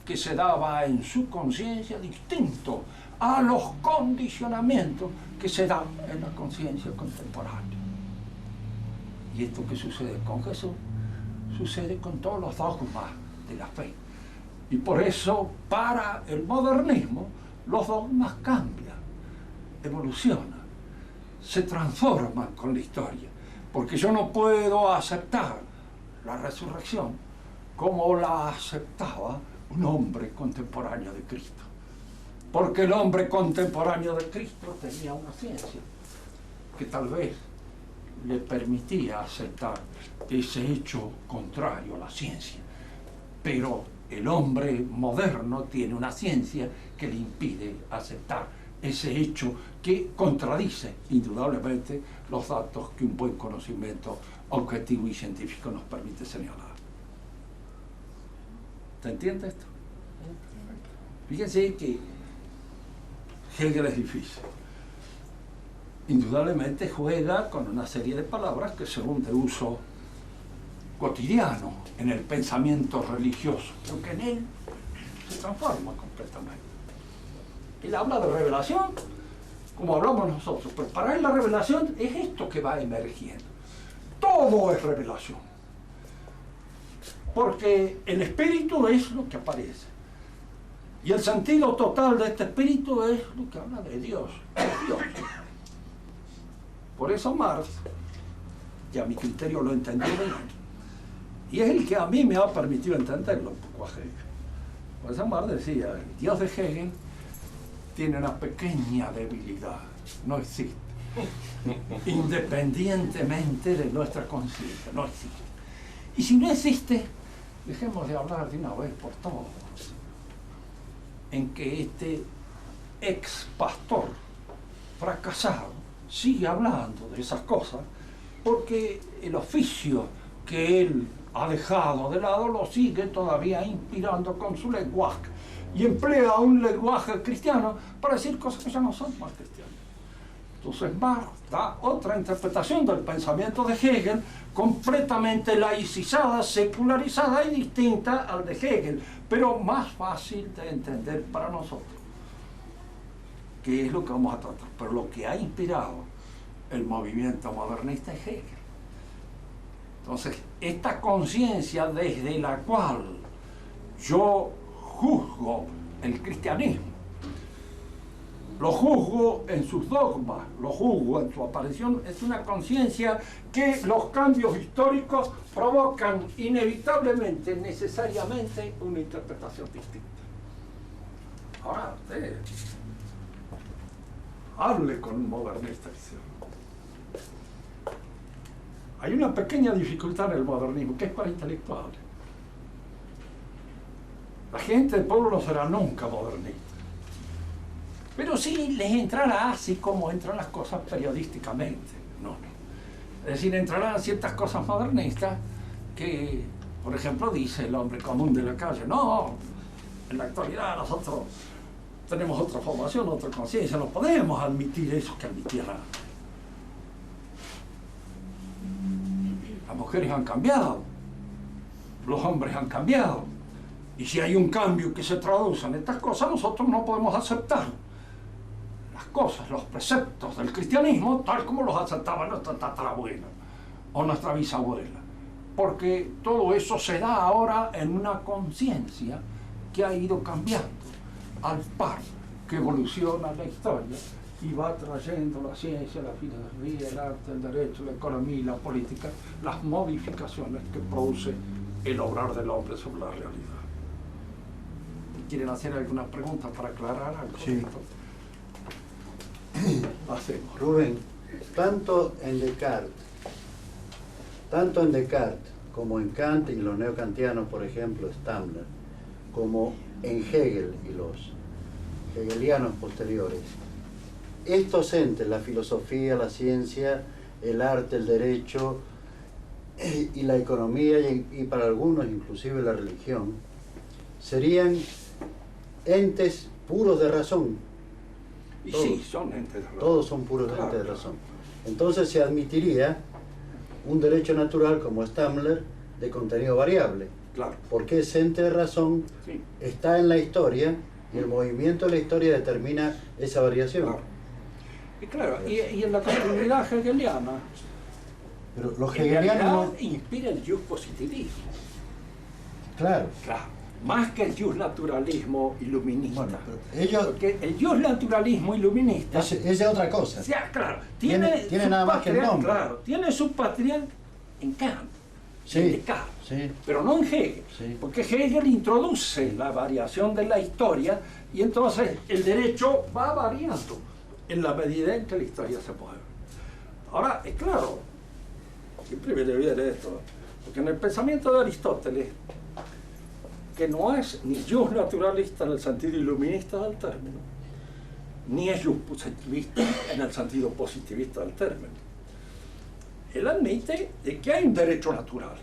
que se daba en su conciencia distinto a los condicionamientos que se dan en la conciencia contemporánea. Y esto que sucede con Jesús sucede con todos los dogmas de la fe. Y por eso, para el modernismo, los dogmas cambian, evolucionan, se transforman con la historia. Porque yo no puedo aceptar la resurrección como la aceptaba un hombre contemporáneo de Cristo. Porque el hombre contemporáneo de Cristo tenía una ciencia que tal vez le permitía aceptar ese hecho contrario a la ciencia. Pero el hombre moderno tiene una ciencia que le impide aceptar ese hecho que contradice indudablemente los datos que un buen conocimiento objetivo y científico nos permite señalar. ¿Se entiende esto? Fíjense que Hegel es difícil. Indudablemente juega con una serie de palabras que son de uso cotidiano en el pensamiento religioso, pero que en él se transforma completamente. Él habla de revelación, como hablamos nosotros, pero para él la revelación es esto que va emergiendo. Todo es revelación. Porque el espíritu es lo que aparece. Y el sentido total de este espíritu es lo que habla de Dios. Dios. Por eso Marx, y a mi criterio lo entendió bien, Y es el que a mí me ha permitido entenderlo un poco a Hegel. Pues Marx decía, el Dios de Hegel tiene una pequeña debilidad, no existe. Independientemente de nuestra conciencia, no existe. Y si no existe, dejemos de hablar de una vez por todas en que este ex pastor fracasado sigue hablando de esas cosas porque el oficio que él ha dejado de lado lo sigue todavía inspirando con su lenguaje y emplea un lenguaje cristiano para decir cosas que ya no son más cristianas. Entonces Marx da otra interpretación del pensamiento de Hegel completamente laicizada, secularizada y distinta al de Hegel, pero más fácil de entender para nosotros, que es lo que vamos a tratar. Pero lo que ha inspirado el movimiento modernista es Hegel. Entonces, esta conciencia desde la cual yo juzgo el cristianismo, lo juzgo en sus dogmas, lo juzgo en su aparición, es una conciencia que los cambios históricos provocan inevitablemente, necesariamente, una interpretación distinta. Ahora, usted hable con un modernista. Hay una pequeña dificultad en el modernismo, que es para intelectuales. La gente del pueblo no será nunca modernista. Pero sí les entrará así como entran las cosas periodísticamente. No. Es decir, entrarán ciertas cosas modernistas que, por ejemplo, dice el hombre común de la calle, no, en la actualidad nosotros tenemos otra formación, otra conciencia, no podemos admitir eso que admitieran. Las mujeres han cambiado, los hombres han cambiado, y si hay un cambio que se traduce en estas cosas, nosotros no podemos aceptar las cosas, los preceptos del cristianismo, tal como los aceptaba nuestra tatarabuela o nuestra bisabuela, porque todo eso se da ahora en una conciencia que ha ido cambiando al par que evoluciona la historia y va trayendo la ciencia, la filosofía, el arte, el derecho, la economía y la política, las modificaciones que produce el obrar del hombre sobre la realidad. ¿Quieren hacer alguna pregunta para aclarar algo? Sí. Hacemos. Rubén, tanto en Descartes como en Kant y los neokantianos, por ejemplo, Stammler, como en Hegel y los hegelianos posteriores, estos entes, la filosofía, la ciencia, el arte, el derecho y la economía y para algunos inclusive la religión, serían entes puros de razón. Y todos, sí, son entes de razón. Todos son puros entes de razón. Entonces se admitiría un derecho natural como Stammler de contenido variable. Claro. Porque ese ente de razón Sí. está en la historia y el movimiento de la historia determina esa variación. Claro. Y claro, y en la continuidad hegeliana, Pero los en realidad hegelianos no... inspira el jus positivismo. Claro. Claro. Más que el jus naturalismo iluminista. Bueno, pero ellos... Porque el jus naturalismo iluminista... Esa es otra cosa. O sea, claro, Tiene su nada más que el patria, nombre. claro, tiene su patria en Kant, Sí, en Descartes, sí. pero no en Hegel, Sí. porque Hegel introduce la variación de la historia y entonces el derecho va variando en la medida en que la historia se mueve. Ahora, es claro, siempre me debía de esto, porque en el pensamiento de Aristóteles, que no es ni jus naturalista en el sentido iluminista del término, ni es jus positivista en el sentido positivista del término. Él admite de que hay un derecho natural,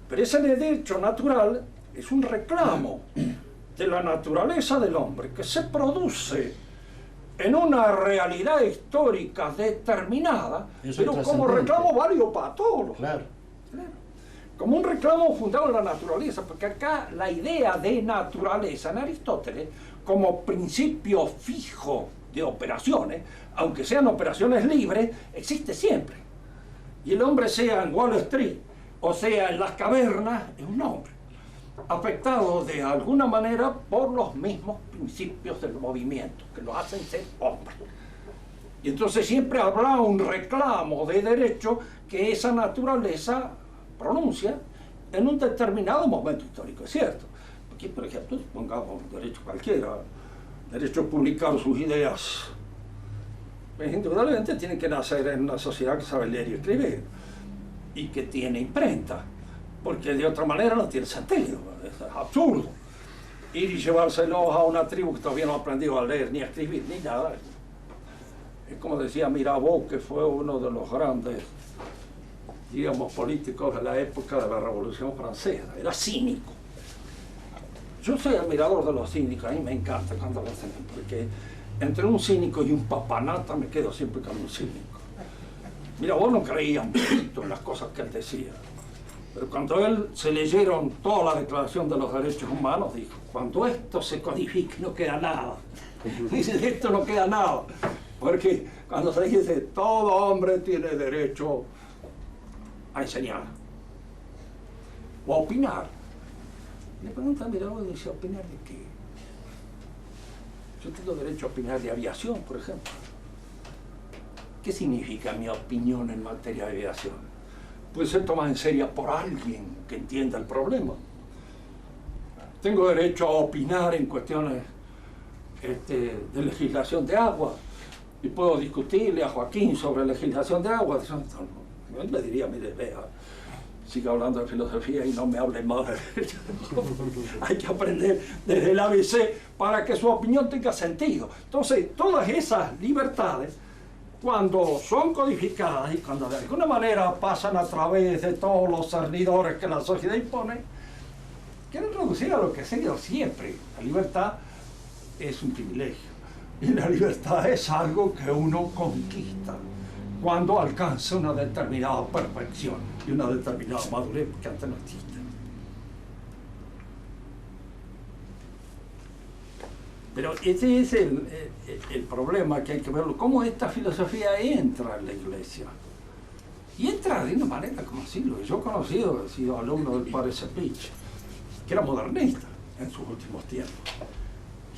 pero ese derecho natural es un reclamo de la naturaleza del hombre que se produce en una realidad histórica determinada, Eso pero es como trascendente. reclamo válido para todos. Claro. Claro. Como un reclamo fundado en la naturaleza, porque acá la idea de naturaleza en Aristóteles, como principio fijo de operaciones, aunque sean operaciones libres, existe siempre. Y el hombre, sea en Wall Street o sea en las cavernas, es un hombre, afectado de alguna manera por los mismos principios del movimiento, que lo hacen ser hombre. Y entonces siempre habrá un reclamo de derecho que esa naturaleza pronuncia en un determinado momento histórico, es cierto. Aquí, por ejemplo, pongamos un derecho cualquiera, derecho a publicar sus ideas. Pues, indudablemente tiene que nacer en una sociedad que sabe leer y escribir y que tiene imprenta, porque de otra manera no tiene sentido, es absurdo. Ir y llevárselos a una tribu que todavía no ha aprendido a leer ni a escribir ni nada. Es como decía Mirabeau, que fue uno de los grandes, digamos, políticos de la época de la Revolución Francesa, era cínico. Yo soy admirador de los cínicos, a mí me encanta cuando lo hacen, porque entre un cínico y un papanata me quedo siempre con un cínico. Mirabeau no creía un poquito en las cosas que él decía, pero cuando él se leyeron toda la Declaración de los Derechos Humanos, dijo, cuando esto se codifique no queda nada. Dice, de esto no queda nada, porque cuando se dice todo hombre tiene derecho a enseñar o a opinar. Le pregunta, mira, dice, ¿opinar de qué? Yo tengo derecho a opinar de aviación, por ejemplo. ¿Qué significa mi opinión en materia de aviación? Puede ser tomada en serio por alguien que entienda el problema. Tengo derecho a opinar en cuestiones de legislación de agua y puedo discutirle a Joaquín sobre legislación de agua. Él me diría, mire, vea, siga hablando de filosofía y no me hable más de derecho. Hay que aprender desde el ABC para que su opinión tenga sentido. Entonces, todas esas libertades, cuando son codificadas y cuando de alguna manera pasan a través de todos los cernidores que la sociedad impone, quieren reducir a lo que ha sido siempre. La libertad es un privilegio y la libertad es algo que uno conquista cuando alcanza una determinada perfección y una determinada madurez, que antes no existe. Pero ese es el problema que hay que verlo, cómo esta filosofía entra en la iglesia. Y entra de una manera como así. Yo he sido alumno del padre Cepich, que era modernista en sus últimos tiempos.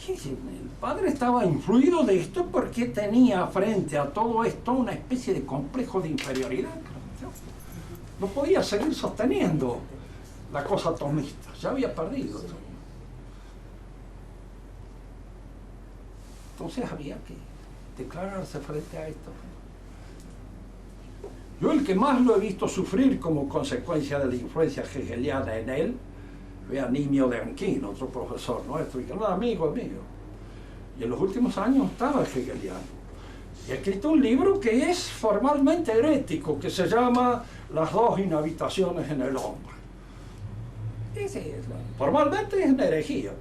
Y el padre estaba influido de esto porque tenía frente a todo esto una especie de complejo de inferioridad. No podía seguir sosteniendo la cosa tomista, ya había perdido. Entonces había que declararse frente a esto. Yo el que más lo he visto sufrir como consecuencia de la influencia hegeliana en él fue a Nimio de Anquín, otro profesor nuestro, y que era un amigo mío. Y en los últimos años estaba hegeliano. Y ha escrito un libro que es formalmente herético, que se llama Las dos inhabitaciones en el hombre. Formalmente es una herejía.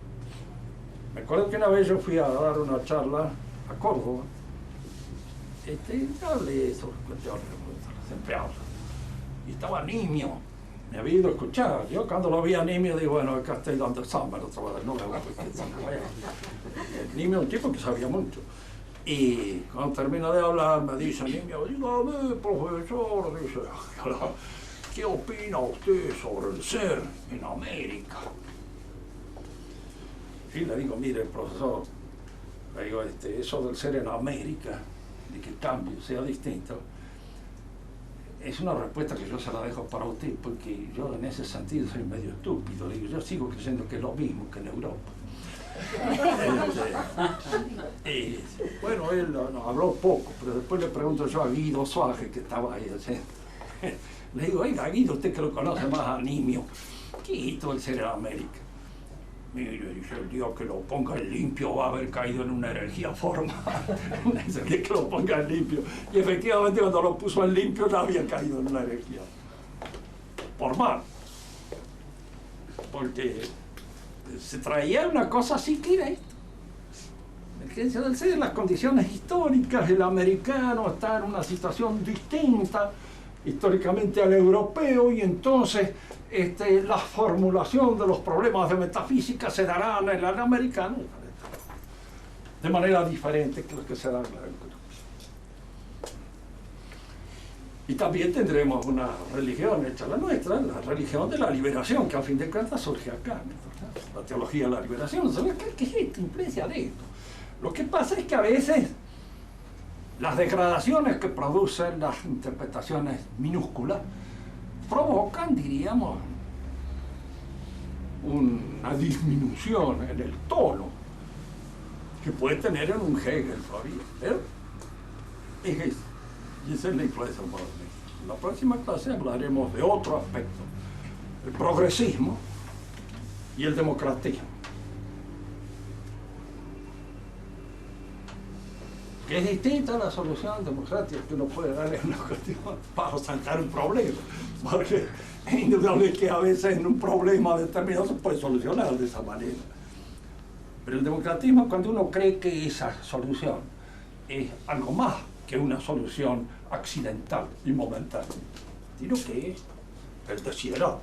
Me acuerdo que una vez yo fui a dar una charla a Córdoba, hablé sobre cuestiones de los empleados, y estaba Nimio, me había ido a escuchar. Yo cuando lo vi a Nimio digo, bueno, acá estoy dando examen otra vez, no me voy a Nimio es un tipo que sabía mucho. Y cuando termina de hablar me dice Nimio, dígame, profesor, dice, ¿qué opina usted sobre el ser en América? Y le digo, mire, profesor, le digo, eso del ser en América, de que el cambio sea distinto, es una respuesta que yo se la dejo para usted, porque yo en ese sentido soy medio estúpido. Le digo, yo sigo creyendo que es lo mismo que en Europa. Bueno, él no, habló poco, pero después le pregunto yo a Guido Suárez, que estaba ahí. Le digo, oiga, Guido, usted que lo conoce más a Nimio, ¿qué hizo el ser en América? Mire, dice, el día que lo ponga en limpio va a haber caído en una herejía formal. El día que lo ponga en limpio. Y efectivamente cuando lo puso en limpio ya había caído en una herejía formal. Porque se traía una cosa así que era esto. Emergencia del ser, las condiciones históricas, el americano está en una situación distinta históricamente al europeo, y entonces la formulación de los problemas de metafísica se darán en el americano de manera diferente que los que se dan en el europeo. Y también tendremos una religión hecha la nuestra, la religión de la liberación, que a fin de cuentas surge acá, ¿no? La teología de la liberación. ¿Qué es esta influencia de esto? Lo que pasa es que a veces las degradaciones que producen las interpretaciones minúsculas provocan, diríamos, una disminución en el tono que puede tener en un Hegel todavía. Y esa es la influencia moderna. En la próxima clase hablaremos de otro aspecto, el progresismo y el democratismo, que es distinta a la solución democrática que uno puede dar en una cuestión para sacar un problema, porque es indudable que a veces en un problema determinado se puede solucionar de esa manera. Pero el democratismo, cuando uno cree que esa solución es algo más que una solución accidental y momentánea, sino que es el desiderato.